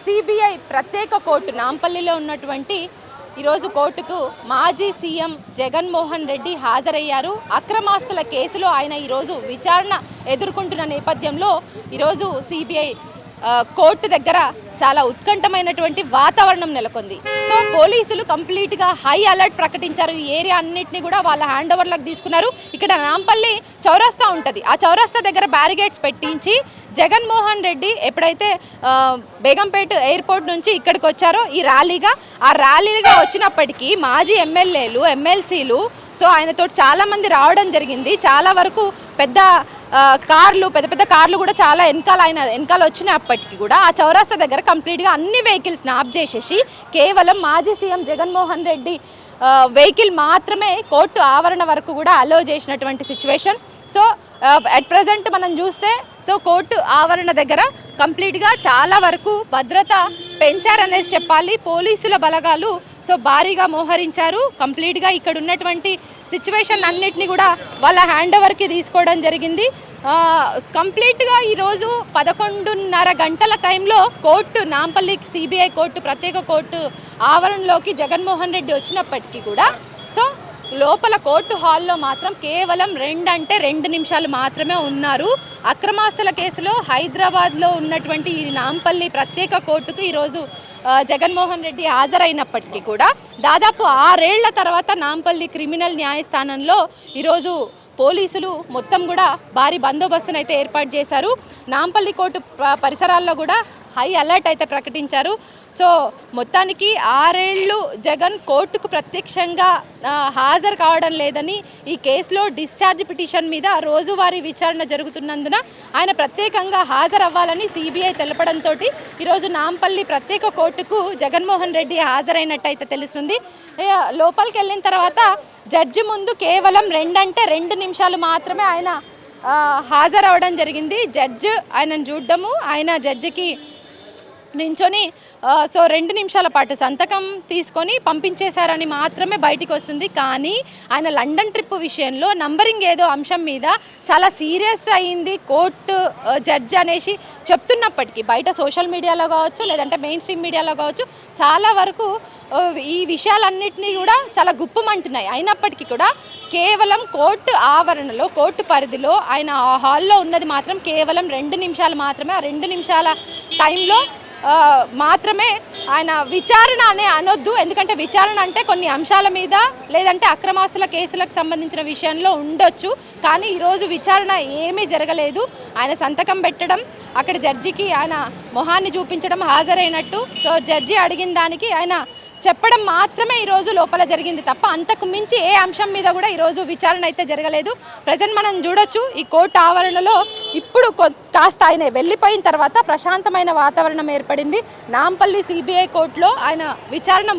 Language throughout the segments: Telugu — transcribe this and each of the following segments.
సిబిఐ ప్రత్యేక కోర్టు నాంపల్లిలో ఉన్నటువంటి ఈరోజు కోర్టుకు మాజీ సీఎం జగన్మోహన్ రెడ్డి హాజరయ్యారు. అక్రమాస్తుల కేసులో ఆయన ఈరోజు విచారణ ఎదుర్కొంటున్న నేపథ్యంలో ఈరోజు సిబిఐ కోర్టు దగ్గర చాలా ఉత్కంఠమైనటువంటి వాతావరణం నెలకొంది. సో పోలీసులు కంప్లీట్గా హై అలర్ట్ ప్రకటించారు. ఈ ఏరియా అన్నింటినీ కూడా వాళ్ళ హ్యాండ్ ఓవర్లకు తీసుకున్నారు. ఇక్కడ నాంపల్లి చౌరస్తా ఉంటుంది. ఆ చౌరస్తా దగ్గర బ్యారిగేడ్స్ పెట్టించి జగన్మోహన్ రెడ్డి ఎప్పుడైతే బేగంపేట ఎయిర్పోర్ట్ నుంచి ఇక్కడికి వచ్చారో ఆ ర్యాలీగా వచ్చినప్పటికీ మాజీ ఎమ్మెల్యేలు ఎమ్మెల్సీలు సో ఆయనతో చాలామంది రావడం జరిగింది. చాలా వరకు పెద్ద కార్లు కూడా చాలా వెనకాల వచ్చినప్పటికీ కూడా ఆ చౌరస్తా దగ్గర కంప్లీట్గా అన్ని వెహికల్స్ని ఆఫ్ చేసేసి కేవలం మాజీ సీఎం జగన్మోహన్ రెడ్డి వెహికల్ మాత్రమే కోర్టు ఆవరణ వరకు కూడా అలో చేసినటువంటి సిచ్యువేషన్. సో అట్ ప్రజెంట్ మనం చూస్తే సో కోర్టు ఆవరణ దగ్గర కంప్లీట్గా చాలా వరకు భద్రత పెంచారనేసి చెప్పాలి. పోలీసుల బలగాలు సో భారీగా మోహరించారు. కంప్లీట్గా ఇక్కడ ఉన్నటువంటి సిచ్యువేషన్ అన్నిటిని కూడా వాళ్ళ హ్యాండ్ ఓవర్కి తీసుకోవడం జరిగింది. కంప్లీట్గా ఈరోజు 11:30 గంటల టైంలో కోర్టు నాంపల్లి సిబిఐ కోర్టు ప్రత్యేక కోర్టు ఆవరణలోకి జగన్మోహన్ రెడ్డి వచ్చినప్పటికీ కూడా సో లోపల కోర్టు హాల్లో మాత్రం కేవలం 2 నిమిషాలు మాత్రమే ఉన్నారు. అక్రమాస్తుల కేసులో హైదరాబాద్లో ఉన్నటువంటి ఈ నాంపల్లి ప్రత్యేక కోర్టుకు ఈరోజు జగన్మోహన్ రెడ్డి హాజరైనప్పటికీ కూడా దాదాపు 6 ఏళ్ల తర్వాత నాంపల్లి క్రిమినల్ న్యాయస్థానంలో ఈరోజు పోలీసులు మొత్తం కూడా భారీ బందోబస్తును అయితే ఏర్పాటు చేశారు. నాంపల్లి కోర్టు పరిసరాల్లో కూడా హై అలర్ట్ అయితే ప్రకటించారు. సో మొత్తానికి 6 ఏళ్ళు జగన్ కోర్టుకు ప్రత్యక్షంగా హాజరు కావడం లేదని ఈ కేసులో డిశ్చార్జ్ పిటిషన్ మీద రోజువారీ విచారణ జరుగుతున్నందున ఆయన ప్రత్యేకంగా హాజరవ్వాలని సిబిఐ తెలపడంతో ఈరోజు నాంపల్లి ప్రత్యేక కోర్టుకు జగన్మోహన్ రెడ్డి హాజరైనట్టయితే తెలుస్తుంది. లోపలికి వెళ్ళిన తర్వాత జడ్జి ముందు కేవలం 2 నిమిషాలు మాత్రమే ఆయన హాజరవడం జరిగింది. జడ్జి ఆయనను చూడడము, ఆయన జడ్జికి నించొని సో 2 నిమిషాల పాటు సంతకం తీసుకొని పంపించేశారని మాత్రమే బయటికి వస్తుంది. కానీ ఆయన లండన్ ట్రిప్ విషయంలో నంబరింగ్ ఏదో అంశం మీద చాలా సీరియస్ అయింది కోర్టు జడ్జి అనేసి చెప్తున్నప్పటికీ బయట సోషల్ మీడియాలో కావచ్చు లేదంటే మెయిన్ స్ట్రీమ్ మీడియాలో కావచ్చు చాలా వరకు ఈ విషయాలన్నింటినీ కూడా చాలా గుప్పమంటున్నాయి. అయినప్పటికీ కూడా కేవలం కోర్టు ఆవరణలో కోర్టు పరిధిలో ఆయన హాల్లో ఉన్నది మాత్రం కేవలం 2 నిమిషాలు మాత్రమే. ఆ 2 నిమిషాల టైంలో మాత్రమే ఆయన విచారణ అనే అనొద్దు, ఎందుకంటే విచారణ అంటే కొన్ని అంశాల మీద లేదంటే అక్రమాస్తుల కేసులకు సంబంధించిన విషయంలో ఉండొచ్చు. కానీ ఈరోజు విచారణ ఏమీ జరగలేదు. ఆయన సంతకం పెట్టడం, అక్కడ జడ్జికి ఆయన మొహాన్ని చూపించడం, హాజరైనట్టు సో జడ్జి అడిగిన దానికి ఆయన చెప్పడం మాత్రమే ఈరోజు లోపల జరిగింది తప్ప అంతకు మించి ఏ అంశం మీద కూడా ఈరోజు విచారణ అయితే జరగలేదు. ప్రజెంట్ మనం చూడొచ్చు ఈ కోర్టు ఆవరణలో ఇప్పుడు కాస్త ఆయన వెళ్ళిపోయిన తర్వాత ప్రశాంతమైన వాతావరణం ఏర్పడింది. నాంపల్లి సిబిఐ కోర్టులో ఆయన విచారణ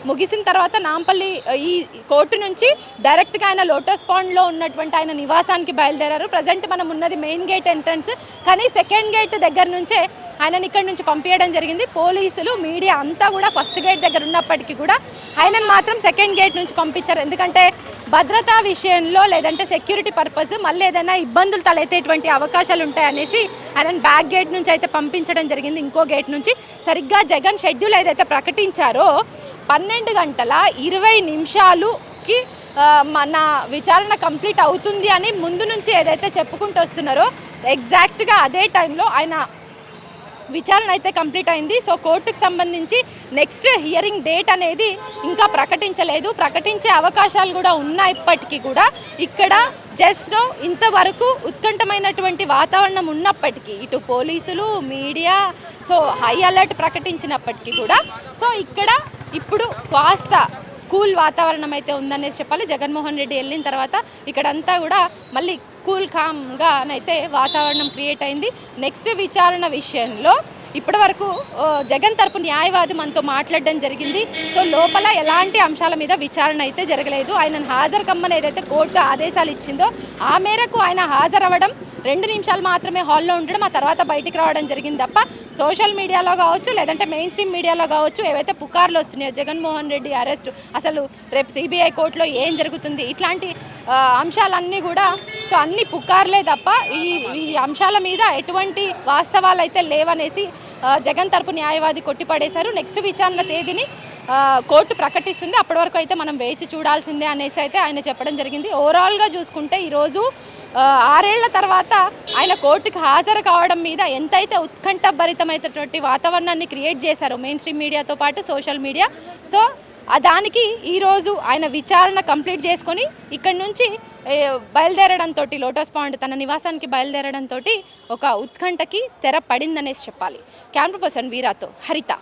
ముగిసిన తర్వాత నాంపల్లి ఈ కోర్టు నుంచి డైరెక్ట్గా ఆయన లోటస్ పాండ్లో ఉన్నటువంటి ఆయన నివాసానికి బయలుదేరారు. ప్రజెంట్ మనం ఉన్నది మెయిన్ గేట్ ఎంట్రన్స్, కానీ సెకండ్ గేట్ దగ్గర నుంచే ఆయనని ఇక్కడి నుంచి పంపించడం జరిగింది. పోలీసులు మీడియా అంతా కూడా ఫస్ట్ గేట్ దగ్గర ఉన్నప్పటికీ కూడా ఆయనను మాత్రం సెకండ్ గేట్ నుంచి పంపించారు. ఎందుకంటే భద్రతా విషయంలో లేదంటే సెక్యూరిటీ పర్పస్ మళ్ళీ ఏదైనా ఇబ్బందులు తలెత్తేటువంటి అవకాశాలు ఉంటాయనేసి ఆయనను బ్యాక్ గేట్ నుంచి అయితే పంపించడం జరిగింది. ఇంకో గేట్ నుంచి సరిగ్గా జగన్ షెడ్యూల్ ఏదైతే ప్రకటించారో 12:20 మన విచారణ కంప్లీట్ అవుతుంది అని ముందు నుంచి ఏదైతే చెప్పుకుంటూ వస్తున్నారో ఎగ్జాక్ట్గా అదే టైంలో ఆయన విచారణ అయితే కంప్లీట్ అయింది. సో కోర్టుకు సంబంధించి నెక్స్ట్ హియరింగ్ డేట్ అనేది ఇంకా ప్రకటించలేదు. ప్రకటించే అవకాశాలు కూడా ఉన్నప్పటికీ కూడా ఇక్కడ జస్ట్ ఇంతవరకు ఉత్కంఠమైనటువంటి వాతావరణం ఉన్నప్పటికీ ఇటు పోలీసులు మీడియా సో హై అలర్ట్ ప్రకటించినప్పటికీ కూడా సో ఇక్కడ ఇప్పుడు కాస్త కూల్ వాతావరణం అయితే ఉందనేసి చెప్పాలి. జగన్మోహన్ రెడ్డి వెళ్ళిన తర్వాత ఇక్కడంతా కూడా మళ్ళీ కూల్ కామ్గానైతే వాతావరణం క్రియేట్ అయింది. నెక్స్ట్ విచారణ విషయంలో ఇప్పటి వరకు జగన్ తరపు న్యాయవాది మనతో మాట్లాడడం జరిగింది. సో లోపల ఎలాంటి అంశాల మీద విచారణ అయితే జరగలేదు. ఆయనను హాజరు కమ్మని ఏదైతే కోర్టు ఆదేశాలు ఇచ్చిందో ఆ మేరకు ఆయన హాజరవ్వడం, 2 నిమిషాలు మాత్రమే హాల్లో ఉండడం, ఆ తర్వాత బయటికి రావడం జరిగింది తప్ప సోషల్ మీడియాలో కావచ్చు లేదంటే మెయిన్ స్ట్రీమ్ మీడియాలో కావచ్చు ఏవైతే పుకార్లు వస్తున్నాయో జగన్మోహన్ రెడ్డి అరెస్ట్, అసలు రేపు సిబిఐ కోర్టులో ఏం జరుగుతుంది, ఇట్లాంటి అంశాలన్నీ కూడా సో అన్ని పుకార్లే తప్ప ఈ అంశాల మీద ఎటువంటి వాస్తవాలు అయితే లేవనేసి జగన్ తరపు న్యాయవాది కొట్టిపడేశారు. నెక్స్ట్ విచారణ తేదీని కోర్టు ప్రకటిస్తుంది, అప్పటి వరకు అయితే మనం వేచి చూడాల్సిందే అనేసి అయితే ఆయన చెప్పడం జరిగింది. ఓవరాల్గా చూసుకుంటే ఈరోజు 6 ఏళ్ల తర్వాత ఆయన కోర్టుకు హాజరు కావడం మీద ఎంతైతే ఉత్కంఠభరితమైనటువంటి వాతావరణాన్ని క్రియేట్ చేశారో మెయిన్ స్ట్రీమ్ మీడియాతో పాటు సోషల్ మీడియా. సో దానికి ఈరోజు ఆయన విచారణ కంప్లీట్ చేసుకొని ఇక్కడి నుంచి బయలుదేరడంతో, లోటస్ పాయింట్ తన నివాసానికి బయలుదేరడంతో ఒక ఉత్కంఠకి తెర పడిందనేసి చెప్పాలి. కెమెరా పర్సన్ వీరాతో హరిత.